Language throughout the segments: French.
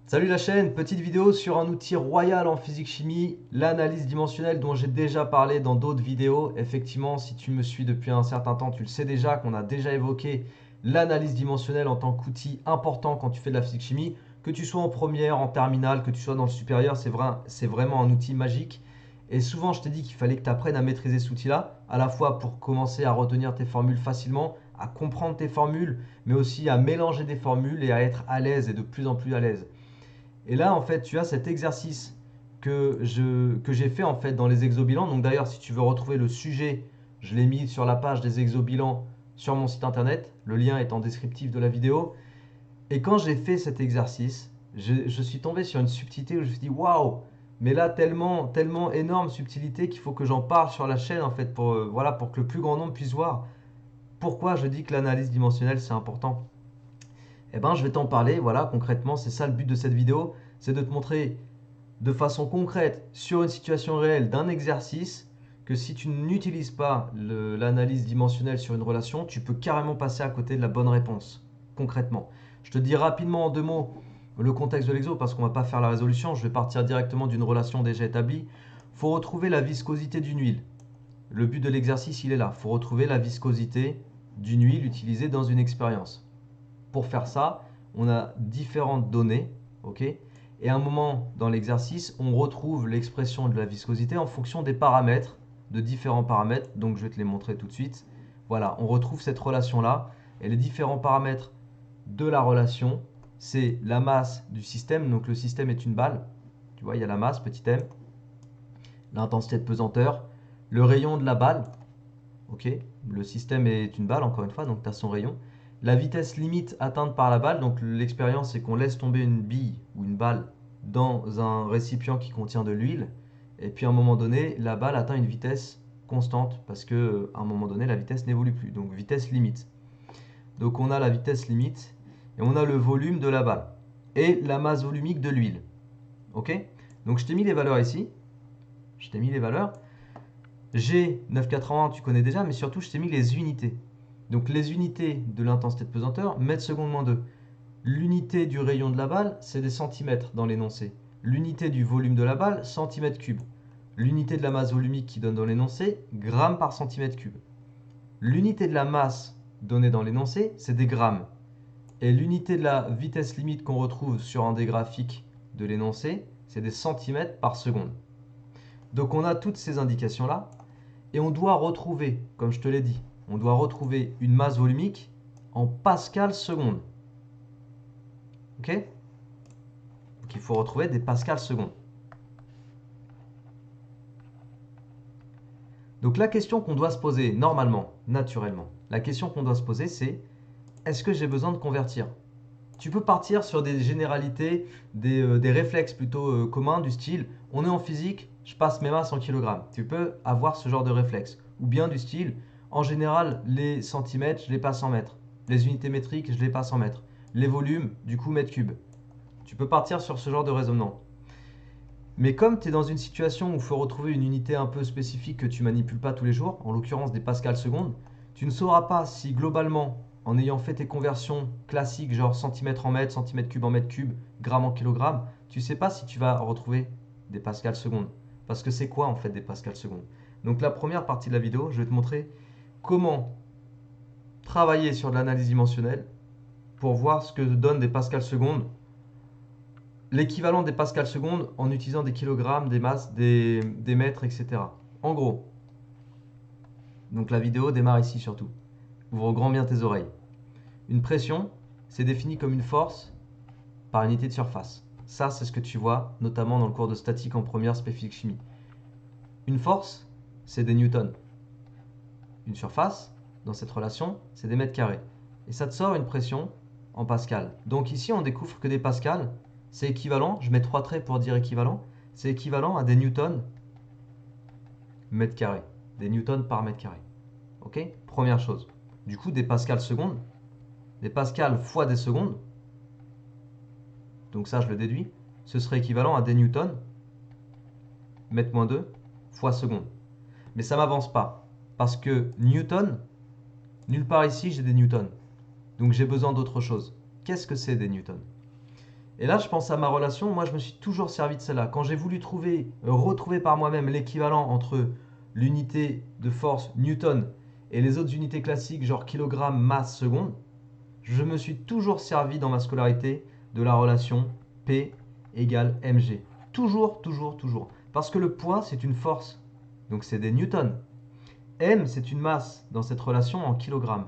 Salut la chaîne, petite vidéo sur un outil royal en physique-chimie, l'analyse dimensionnelle dont j'ai déjà parlé dans d'autres vidéos. Effectivement, si tu me suis depuis un certain temps, tu le sais déjà qu'on a déjà évoqué l'analyse dimensionnelle en tant qu'outil important quand tu fais de la physique-chimie. Que tu sois en première, en terminale, que tu sois dans le supérieur, c'est vraiment un outil magique. Et souvent, je t'ai dit qu'il fallait que tu apprennes à maîtriser cet outil-là, à la fois pour commencer à retenir tes formules facilement, à comprendre tes formules, mais aussi à mélanger des formules et à être à l'aise et de plus en plus à l'aise. Et là, en fait, tu as cet exercice que j'ai fait en fait dans les exobilans. Donc d'ailleurs, si tu veux retrouver le sujet, je l'ai mis sur la page des exobilans sur mon site internet. Le lien est en descriptif de la vidéo. Et quand j'ai fait cet exercice, je suis tombé sur une subtilité où je me suis dit waouh, mais là tellement énorme subtilité qu'il faut que j'en parle sur la chaîne en fait pour voilà pour que le plus grand nombre puisse voir pourquoi je dis que l'analyse dimensionnelle c'est important. Eh ben, je vais t'en parler, voilà, concrètement, c'est ça le but de cette vidéo, c'est de te montrer de façon concrète sur une situation réelle d'un exercice que si tu n'utilises pas l'analyse dimensionnelle sur une relation, tu peux carrément passer à côté de la bonne réponse, concrètement. Je te dis rapidement en deux mots le contexte de l'exo parce qu'on ne va pas faire la résolution, je vais partir directement d'une relation déjà établie. Il faut retrouver la viscosité d'une huile. Le but de l'exercice, il est là. Il faut retrouver la viscosité d'une huile utilisée dans une expérience. Pour faire ça, on a différentes données, ok? Et à un moment dans l'exercice, on retrouve l'expression de la viscosité en fonction des paramètres, de différents paramètres. Donc je vais te les montrer tout de suite. Voilà, on retrouve cette relation-là. Et les différents paramètres de la relation, c'est la masse du système. Donc le système est une balle. Tu vois, il y a la masse, petit m, l'intensité de pesanteur, le rayon de la balle, ok. Le système est une balle, encore une fois, donc tu as son rayon. La vitesse limite atteinte par la balle, donc l'expérience c'est qu'on laisse tomber une bille ou une balle dans un récipient qui contient de l'huile. Et puis à un moment donné, la balle atteint une vitesse constante parce que à un moment donné, la vitesse n'évolue plus. Donc vitesse limite. Donc on a la vitesse limite et on a le volume de la balle et la masse volumique de l'huile. Ok. Donc je t'ai mis les valeurs ici. Je t'ai mis les valeurs. G 9,80, tu connais déjà, mais surtout, je t'ai mis les unités. Donc, les unités de l'intensité de pesanteur, mètres secondes moins 2. L'unité du rayon de la balle, c'est des centimètres dans l'énoncé. L'unité du volume de la balle, centimètre cube. L'unité de la masse volumique qui donne dans l'énoncé, grammes par centimètre cube. L'unité de la masse donnée dans l'énoncé, c'est des grammes. Et l'unité de la vitesse limite qu'on retrouve sur un des graphiques de l'énoncé, c'est des centimètres par seconde. Donc on a toutes ces indications-là. Et on doit retrouver, comme je te l'ai dit, on doit retrouver une masse volumique en pascal seconde. Ok? Donc il faut retrouver des pascals secondes. Donc la question qu'on doit se poser normalement, naturellement, la question qu'on doit se poser c'est est-ce que j'ai besoin de convertir? Tu peux partir sur des généralités, des réflexes plutôt communs du style on est en physique, je passe mes masses en kilogrammes. Tu peux avoir ce genre de réflexe. Ou bien du style en général les centimètres, je les passe en mètres. Les unités métriques, je les passe en mètres. Les volumes, du coup mètres cubes. Tu peux partir sur ce genre de raisonnement. Mais comme tu es dans une situation où il faut retrouver une unité un peu spécifique que tu manipules pas tous les jours, en l'occurrence des pascals secondes, tu ne sauras pas si globalement, en ayant fait tes conversions classiques, genre centimètre en mètre, centimètre cube en mètre cube, gramme en kilogramme, tu sais pas si tu vas retrouver des pascals secondes. Parce que c'est quoi en fait des pascals secondes? Donc la première partie de la vidéo, je vais te montrer comment travailler sur de l'analyse dimensionnelle pour voir ce que donnent des pascals secondes, l'équivalent des pascals secondes en utilisant des kilogrammes, des masses, des mètres, etc. En gros, donc la vidéo démarre ici surtout. Ouvre grand bien tes oreilles. Une pression, c'est défini comme une force par unité de surface. Ça, c'est ce que tu vois, notamment dans le cours de statique en première spé physique chimie. Une force, c'est des newtons. Une surface, dans cette relation, c'est des mètres carrés. Et ça te sort une pression en pascal. Donc ici, on découvre que des pascals, c'est équivalent, je mets 3 traits pour dire équivalent, c'est équivalent à des newtons mètre carré. Des newtons par mètre carré. Ok? Première chose. Du coup, des pascals secondes, des pascals fois des secondes, donc ça je le déduis, ce serait équivalent à des newtons mètre moins 2 fois seconde. Mais ça m'avance pas. Parce que newton, nulle part ici j'ai des newtons. Donc j'ai besoin d'autre chose. Qu'est-ce que c'est des newtons? Et là, je pense à ma relation. Moi, je me suis toujours servi de celle-là. Quand j'ai voulu retrouver par moi-même l'équivalent entre l'unité de force Newton et les autres unités classiques, genre kilogramme, masse, seconde, je me suis toujours servi dans ma scolarité de la relation P égale mg. Toujours, toujours, toujours. Parce que le poids, c'est une force. Donc c'est des newtons. M, c'est une masse dans cette relation en kilogrammes.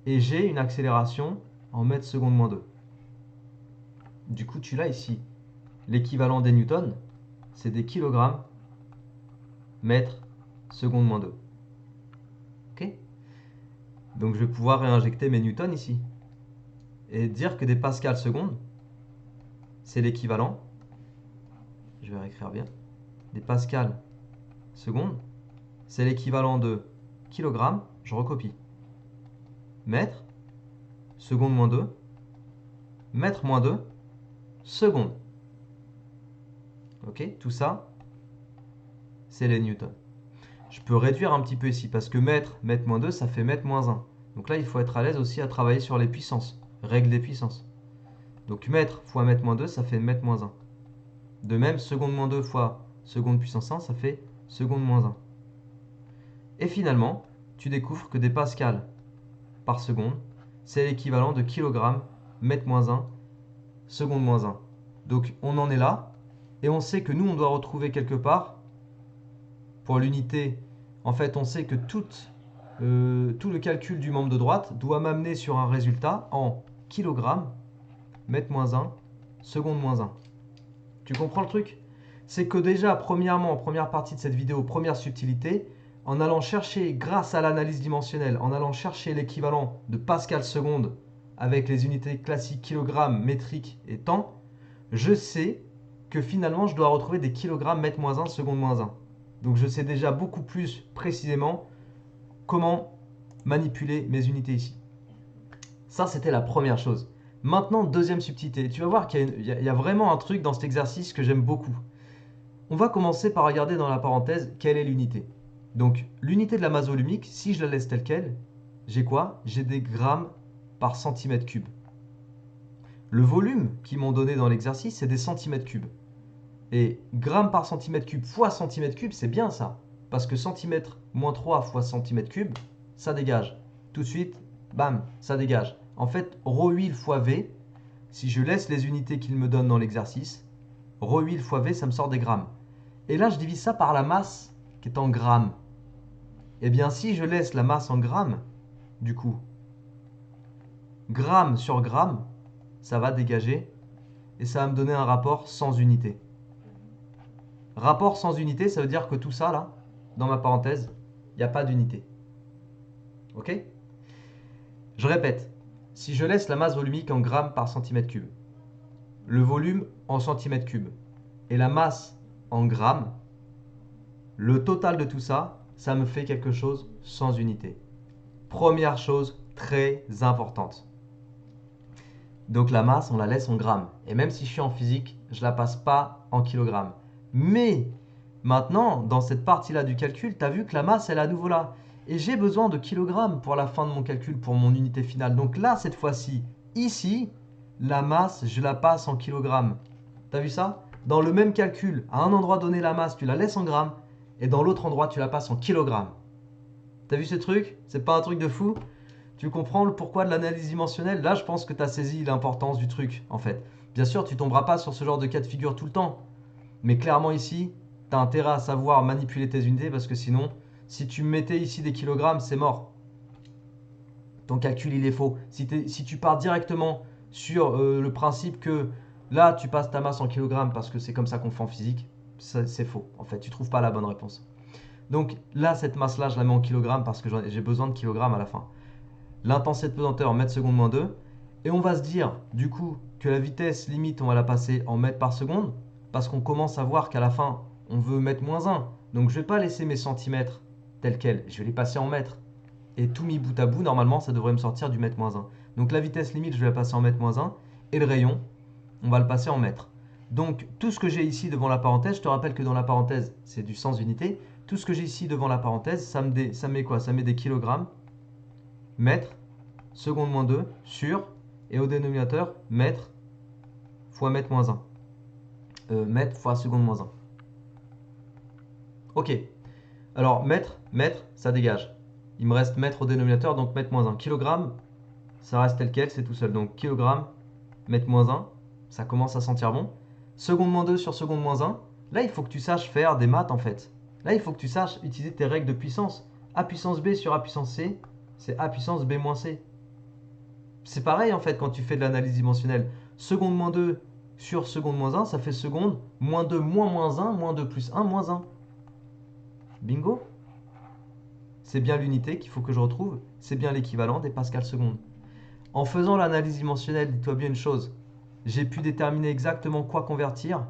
Et G, une accélération en mètres secondes moins 2. Du coup, tu l'as ici. L'équivalent des newtons, c'est des kilogrammes mètres secondes moins 2. Ok? Donc je vais pouvoir réinjecter mes newtons ici. Et dire que des pascals secondes, c'est l'équivalent, je vais réécrire bien, des pascals secondes, c'est l'équivalent de kilogrammes, je recopie, mètre, seconde moins 2, mètre moins 2, seconde. Ok? Tout ça, c'est les newtons. Je peux réduire un petit peu ici parce que mètre moins 2, ça fait mètre moins 1. Donc là, il faut être à l'aise aussi à travailler sur les puissances, règle des puissances. Donc mètre fois mètre moins 2, ça fait mètre moins 1. De même, seconde moins 2 fois seconde puissance 1, ça fait seconde moins 1. Et finalement, tu découvres que des pascals par seconde, c'est l'équivalent de kilogrammes mètre moins 1, seconde moins 1. Donc on en est là, et on sait que nous, on doit retrouver quelque part, pour l'unité, en fait, on sait que tout le calcul du membre de droite doit m'amener sur un résultat en kilogrammes mètre moins 1, seconde moins 1. Tu comprends le truc? C'est que déjà, premièrement, en première partie de cette vidéo, première subtilité, en allant chercher, grâce à l'analyse dimensionnelle, en allant chercher l'équivalent de pascal seconde avec les unités classiques kilogrammes, métriques et temps, je sais que finalement, je dois retrouver des kilogrammes mètre moins 1, seconde moins 1. Donc je sais déjà beaucoup plus précisément comment manipuler mes unités ici. Ça, c'était la première chose. Maintenant, deuxième subtilité. Tu vas voir qu'il y a vraiment un truc dans cet exercice que j'aime beaucoup. On va commencer par regarder dans la parenthèse quelle est l'unité. Donc, l'unité de la masse volumique, si je la laisse telle quelle, j'ai quoi? J'ai des grammes par centimètre cube. Le volume qu'ils m'ont donné dans l'exercice, c'est des centimètres cubes. Et grammes par centimètre cube fois centimètre cube, c'est bien ça. Parce que centimètre moins 3 fois centimètre cube, ça dégage. Tout de suite, bam, ça dégage. En fait, ρ8 fois V, si je laisse les unités qu'il me donne dans l'exercice, ρ8 fois V, ça me sort des grammes. Et là, je divise ça par la masse qui est en grammes. Et bien, si je laisse la masse en grammes, du coup, gramme sur gramme, ça va dégager et ça va me donner un rapport sans unité. Rapport sans unité, ça veut dire que tout ça, là, dans ma parenthèse, il n'y a pas d'unité. Ok? Je répète, si je laisse la masse volumique en grammes par centimètre cube, le volume en centimètres cubes et la masse en grammes, le total de tout ça, ça me fait quelque chose sans unité. Première chose très importante. Donc la masse, on la laisse en grammes. Et même si je suis en physique, je ne la passe pas en kilogrammes. Mais maintenant, dans cette partie-là du calcul, tu as vu que la masse, elle est à nouveau là. Et j'ai besoin de kilogrammes pour la fin de mon calcul, pour mon unité finale. Donc là, cette fois-ci, ici, la masse, je la passe en kilogrammes. Tu as vu ça? Dans le même calcul, à un endroit donné, la masse, tu la laisses en grammes. Et dans l'autre endroit, tu la passes en kilogrammes. Tu as vu ce truc? C'est pas un truc de fou? Tu comprends le pourquoi de l'analyse dimensionnelle? Là, je pense que tu as saisi l'importance du truc, en fait. Bien sûr, tu tomberas pas sur ce genre de cas de figure tout le temps. Mais clairement ici, tu as intérêt à savoir manipuler tes unités parce que sinon, si tu mettais ici des kilogrammes, c'est mort. Ton calcul, il est faux. Si tu pars directement sur le principe que là, tu passes ta masse en kilogrammes parce que c'est comme ça qu'on fait en physique, c'est faux. En fait, tu trouves pas la bonne réponse. Donc là, cette masse-là, je la mets en kilogrammes parce que j'ai besoin de kilogrammes à la fin. L'intensité de pesanteur en mètres secondes moins 2. Et on va se dire, du coup, que la vitesse limite, on va la passer en mètres par seconde, parce qu'on commence à voir qu'à la fin, on veut mètre moins 1. Donc je ne vais pas laisser mes centimètres tels quels, je vais les passer en mètres. Et tout mis bout à bout, normalement, ça devrait me sortir du mètre moins 1. Donc la vitesse limite, je vais la passer en mètre moins 1. Et le rayon, on va le passer en mètres. Donc tout ce que j'ai ici devant la parenthèse, je te rappelle que dans la parenthèse, c'est du sans unité. Tout ce que j'ai ici devant la parenthèse, ça met quoi? Ça met des kilogrammes, mètres, seconde moins 2 sur, et au dénominateur, mètre fois mètre moins 1. Mètre fois seconde moins 1. Ok. Alors, mètre, ça dégage. Il me reste mètre au dénominateur, donc mètre moins 1. Kilogramme, ça reste tel quel, c'est tout seul. Donc, kilogramme, mètre moins 1, ça commence à sentir bon. Seconde moins 2 sur seconde moins 1. Là, il faut que tu saches faire des maths, en fait. Là, il faut que tu saches utiliser tes règles de puissance. A puissance B sur A puissance C, c'est A puissance B moins C. C'est pareil, en fait, quand tu fais de l'analyse dimensionnelle. Seconde moins 2 sur seconde moins 1, ça fait seconde moins 2 moins 1, moins 2 plus 1, moins 1. Bingo. C'est bien l'unité qu'il faut que je retrouve, c'est bien l'équivalent des pascals secondes. En faisant l'analyse dimensionnelle, dis-toi bien une chose, j'ai pu déterminer exactement quoi convertir,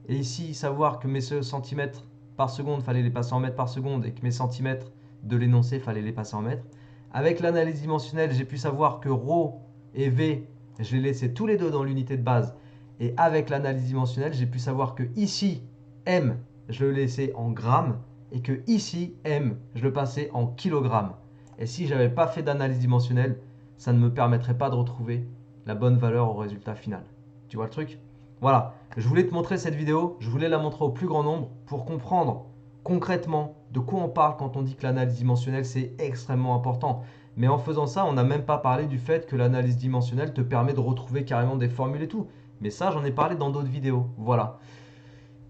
et ici savoir que mes centimètres par seconde, fallait les passer en mètres par seconde, et que mes centimètres de l'énoncé, fallait les passer en mètres. Avec l'analyse dimensionnelle, j'ai pu savoir que ρ et V, je les laissais tous les deux dans l'unité de base, et avec l'analyse dimensionnelle, j'ai pu savoir que ici, M, je le laissais en grammes, et que ici, M, je le passais en kilogrammes. Et si je n'avais pas fait d'analyse dimensionnelle, ça ne me permettrait pas de retrouver la bonne valeur au résultat final. Tu vois le truc? Voilà, je voulais te montrer cette vidéo, je voulais la montrer au plus grand nombre pour comprendre concrètement de quoi on parle quand on dit que l'analyse dimensionnelle c'est extrêmement important. Mais en faisant ça, on n'a même pas parlé du fait que l'analyse dimensionnelle te permet de retrouver carrément des formules et tout. Mais ça, j'en ai parlé dans d'autres vidéos. Voilà.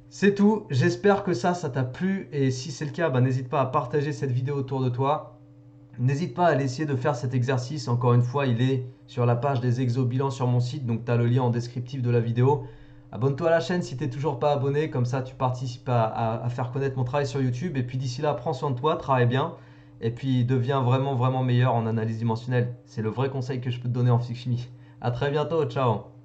C'est tout, j'espère que ça t'a plu et si c'est le cas, n'hésite pas à partager cette vidéo autour de toi. N'hésite pas à aller essayer de faire cet exercice, encore une fois, il est sur la page des exobilans sur mon site, donc tu as le lien en descriptif de la vidéo. Abonne-toi à la chaîne si tu n'es toujours pas abonné, comme ça tu participes à faire connaître mon travail sur YouTube. Et puis d'ici là, prends soin de toi, travaille bien et puis deviens vraiment meilleur en analyse dimensionnelle. C'est le vrai conseil que je peux te donner en physique chimie. A très bientôt, ciao.